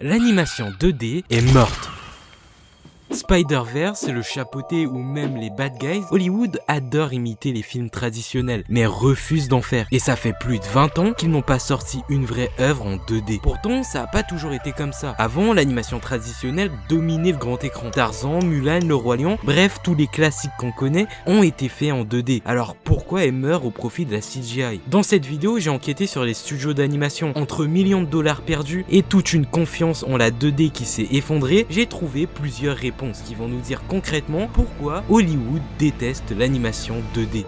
L'animation 2D est morte. Spider-Verse, le chapeauté ou même les bad guys, Hollywood adore imiter les films traditionnels, mais refuse d'en faire. Et ça fait plus de 20 ans qu'ils n'ont pas sorti une vraie œuvre en 2D. Pourtant, ça a pas toujours été comme ça. Avant, l'animation traditionnelle dominait le grand écran. Tarzan, Mulan, Le Roi Lion, bref, tous les classiques qu'on connaît ont été faits en 2D. Alors pourquoi elle meurt au profit de la CGI? Dans cette vidéo, j'ai enquêté sur les studios d'animation. Entre millions de dollars perdus et toute une confiance en la 2D qui s'est effondrée, j'ai trouvé plusieurs réponses qui vont nous dire concrètement pourquoi Hollywood déteste l'animation 2D.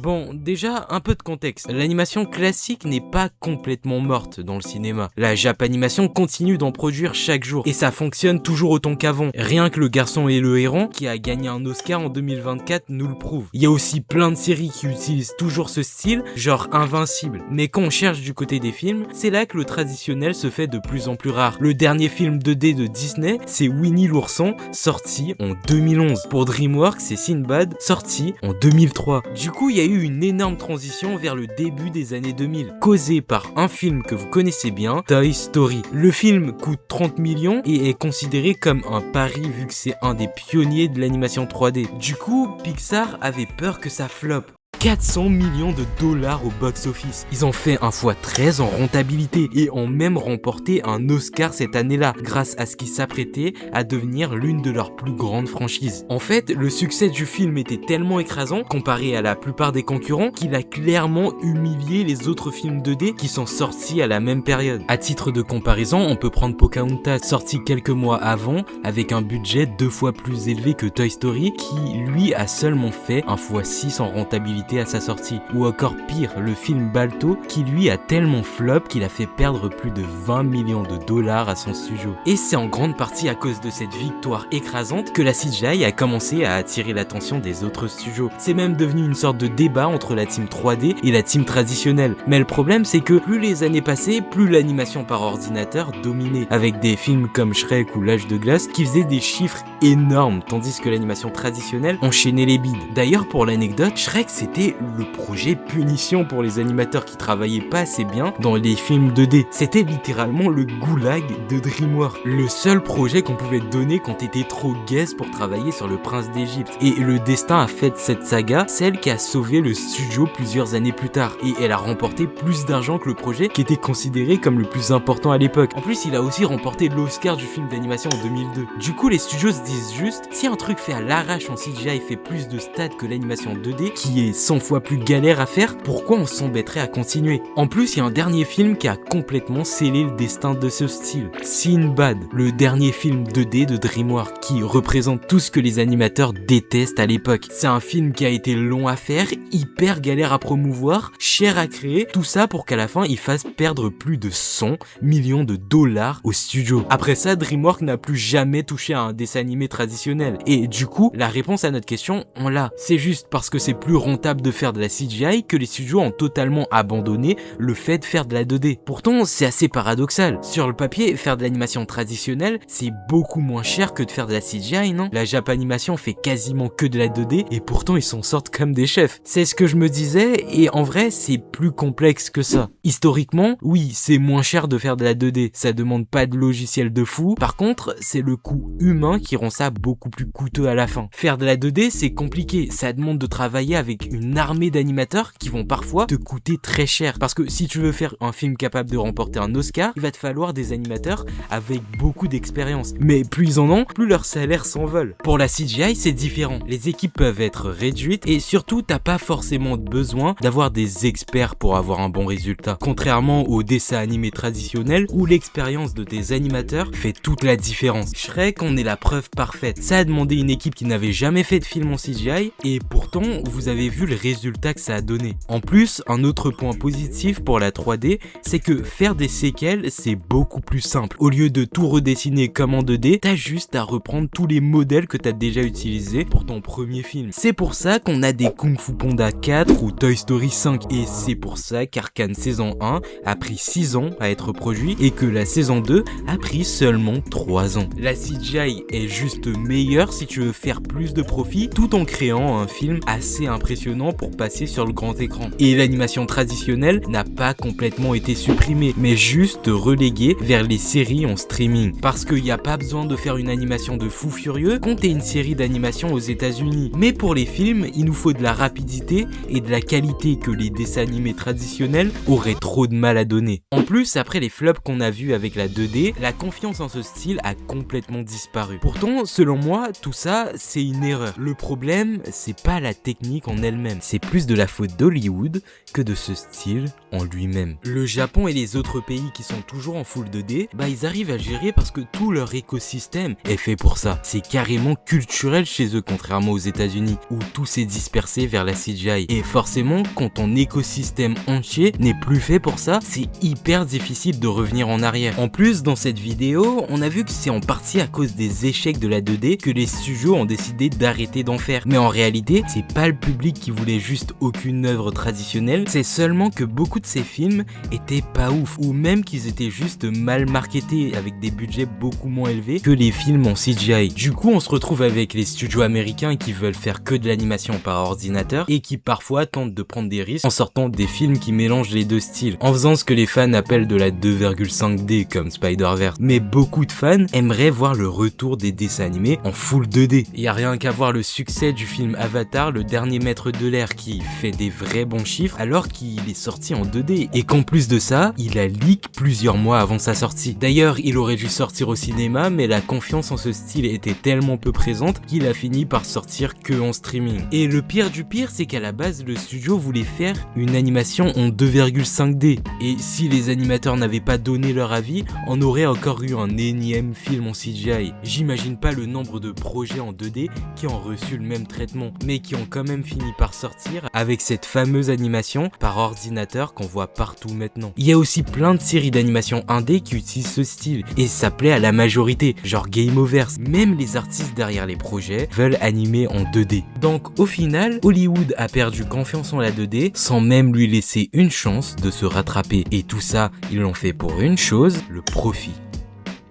Bon, déjà, un peu de contexte. L'animation classique n'est pas complètement morte dans le cinéma. La Japanimation continue d'en produire chaque jour, et ça fonctionne toujours autant qu'avant. Rien que Le Garçon et le Héron, qui a gagné un Oscar en 2024, nous le prouve. Il y a aussi plein de séries qui utilisent toujours ce style, genre Invincible. Mais quand on cherche du côté des films, c'est là que le traditionnel se fait de plus en plus rare. Le dernier film 2D de Disney, c'est Winnie l'ourson, sorti en 2011. Pour DreamWorks, c'est Sinbad, sorti en 2003. Du coup, il y a eu une énorme transition vers le début des années 2000, causée par un film que vous connaissez bien, Toy Story. Le film coûte 30 millions et est considéré comme un pari vu que c'est un des pionniers de l'animation 3D. Du coup, Pixar avait peur que ça floppe. 400 millions de dollars au box-office. Ils ont fait un x13 en rentabilité et ont même remporté un Oscar cette année-là, grâce à ce qui s'apprêtait à devenir l'une de leurs plus grandes franchises. En fait, le succès du film était tellement écrasant, comparé à la plupart des concurrents, qu'il a clairement humilié les autres films 2D qui sont sortis à la même période. À titre de comparaison, on peut prendre Pocahontas, sorti quelques mois avant, avec un budget 2 fois plus élevé que Toy Story, qui lui a seulement fait un x6 en rentabilité à sa sortie. Ou encore pire, le film Balto qui lui a tellement flop qu'il a fait perdre plus de 20 millions de dollars à son studio. Et c'est en grande partie à cause de cette victoire écrasante que la CGI a commencé à attirer l'attention des autres studios. C'est même devenu une sorte de débat entre la team 3D et la team traditionnelle. Mais le problème c'est que plus les années passaient, plus l'animation par ordinateur dominait, avec des films comme Shrek ou L'Âge de Glace qui faisaient des chiffres énormes, tandis que l'animation traditionnelle enchaînait les bides. D'ailleurs, pour l'anecdote, Shrek c'était le projet punition pour les animateurs qui travaillaient pas assez bien dans les films 2D. C'était littéralement le goulag de DreamWorks. Le seul projet qu'on pouvait te donner quand t'étais trop gaze pour travailler sur Le Prince d'Égypte. Et le destin a fait de cette saga celle qui a sauvé le studio plusieurs années plus tard. Et elle a remporté plus d'argent que le projet qui était considéré comme le plus important à l'époque. En plus, il a aussi remporté l'Oscar du film d'animation en 2002. Du coup, les studios se disent juste, si un truc fait à l'arrache en CGI fait plus de stats que l'animation 2D, qui est 100 fois plus galère à faire, pourquoi on s'embêterait à continuer? En plus, il y a un dernier film qui a complètement scellé le destin de ce style. Sinbad, le dernier film 2D de DreamWorks, qui représente tout ce que les animateurs détestent à l'époque. C'est un film qui a été long à faire, hyper galère à promouvoir, cher à créer, tout ça pour qu'à la fin, il fasse perdre plus de 100 millions de dollars au studio. Après ça, DreamWorks n'a plus jamais touché à un dessin animé traditionnel. Et du coup, la réponse à notre question, on l'a. C'est juste parce que c'est plus rentable de faire de la CGI que les studios ont totalement abandonné le fait de faire de la 2D. Pourtant, c'est assez paradoxal. Sur le papier, faire de l'animation traditionnelle, c'est beaucoup moins cher que de faire de la CGI, non? La Japanimation fait quasiment que de la 2D et pourtant ils s'en sortent comme des chefs. C'est ce que je me disais et en vrai, c'est plus complexe que ça. Historiquement, oui, c'est moins cher de faire de la 2D. Ça demande pas de logiciel de fou. Par contre, c'est le coût humain qui rend ça beaucoup plus coûteux à la fin. Faire de la 2D, c'est compliqué. Ça demande de travailler avec une armée d'animateurs qui vont parfois te coûter très cher. Parce que si tu veux faire un film capable de remporter un Oscar, il va te falloir des animateurs avec beaucoup d'expérience. Mais plus ils en ont, plus leur salaire s'envole. Pour la CGI, c'est différent. Les équipes peuvent être réduites et surtout, t'as pas forcément besoin d'avoir des experts pour avoir un bon résultat. Contrairement aux dessins animés traditionnels où l'expérience de tes animateurs fait toute la différence. Shrek en est la preuve parfaite. Ça a demandé une équipe qui n'avait jamais fait de film en CGI et pourtant, vous avez vu le résultat que ça a donné. En plus, un autre point positif pour la 3D, c'est que faire des séquelles, c'est beaucoup plus simple. Au lieu de tout redessiner comme en 2D, t'as juste à reprendre tous les modèles que t'as déjà utilisés pour ton premier film. C'est pour ça qu'on a des Kung Fu Panda 4 ou Toy Story 5 et c'est pour ça qu'Arcane saison 1 a pris 6 ans à être produit et que la saison 2 a pris seulement 3 ans. La CGI est juste meilleure si tu veux faire plus de profit tout en créant un film assez impressionnant maintenant pour passer sur le grand écran. Et l'animation traditionnelle n'a pas complètement été supprimée, mais juste reléguée vers les séries en streaming. Parce qu'il n'y a pas besoin de faire une animation de fou furieux, comptez une série d'animation aux États-Unis. Mais pour les films, il nous faut de la rapidité et de la qualité que les dessins animés traditionnels auraient trop de mal à donner. En plus, après les flops qu'on a vus avec la 2D, la confiance en ce style a complètement disparu. Pourtant, selon moi, tout ça, c'est une erreur. Le problème, c'est pas la technique en elle-même, c'est plus de la faute d'Hollywood que de ce style en lui-même. Le Japon et les autres pays qui sont toujours en full 2D, ils arrivent à gérer parce que tout leur écosystème est fait pour ça. C'est carrément culturel chez eux, contrairement aux États-Unis où tout s'est dispersé vers la CGI. Et forcément, quand ton écosystème entier n'est plus fait pour ça, c'est hyper difficile de revenir en arrière. En plus, dans cette vidéo, on a vu que c'est en partie à cause des échecs de la 2D que les studios ont décidé d'arrêter d'en faire. Mais en réalité, c'est pas le public qui voulait juste aucune œuvre traditionnelle, c'est seulement que beaucoup de ces films étaient pas ouf, ou même qu'ils étaient juste mal marketés avec des budgets beaucoup moins élevés que les films en CGI. Du coup, on se retrouve avec les studios américains qui veulent faire que de l'animation par ordinateur et qui parfois tentent de prendre des risques en sortant des films qui mélangent les deux styles, en faisant ce que les fans appellent de la 2,5D comme Spider-Verse. Mais beaucoup de fans aimeraient voir le retour des dessins animés en full 2D. Il y a rien qu'à voir le succès du film Avatar, le dernier maître de l'air, qui fait des vrais bons chiffres alors qu'il est sorti en 2D et qu'en plus de ça, il a leak plusieurs mois avant sa sortie. D'ailleurs, il aurait dû sortir au cinéma, mais la confiance en ce style était tellement peu présente qu'il a fini par sortir que en streaming. Et le pire du pire, c'est qu'à la base, le studio voulait faire une animation en 2,5D. Et si les animateurs n'avaient pas donné leur avis, on aurait encore eu un énième film en CGI. J'imagine pas le nombre de projets en 2D qui ont reçu le même traitement, mais qui ont quand même fini par sortir avec cette fameuse animation par ordinateur qu'on voit partout maintenant. Il y a aussi plein de séries d'animation 1D qui utilisent ce style, et ça plaît à la majorité, genre Game Over. Même les artistes derrière les projets veulent animer en 2D. Donc au final, Hollywood a perdu confiance en la 2D sans même lui laisser une chance de se rattraper. Et tout ça, ils l'ont fait pour une chose, le profit.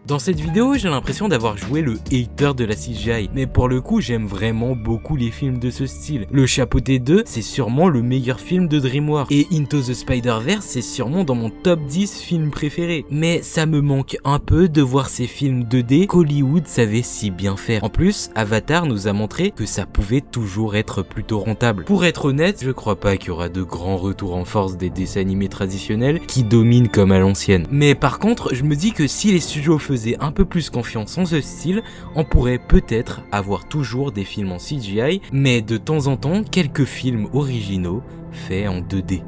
Dans cette vidéo, j'ai l'impression d'avoir joué le hater de la CGI, mais pour le coup, j'aime vraiment beaucoup les films de ce style. Le Chapeauté 2, c'est sûrement le meilleur film de DreamWorks, et Into the Spider-Verse, c'est sûrement dans mon top 10 films préférés. Mais ça me manque un peu de voir ces films 2D qu'Hollywood savait si bien faire. En plus, Avatar nous a montré que ça pouvait toujours être plutôt rentable. Pour être honnête, je crois pas qu'il y aura de grands retours en force des dessins animés traditionnels qui dominent comme à l'ancienne. Mais par contre, je me dis que si les studios faisaient un peu plus confiance en ce style, on pourrait peut-être avoir toujours des films en CGI, mais de temps en temps quelques films originaux faits en 2D.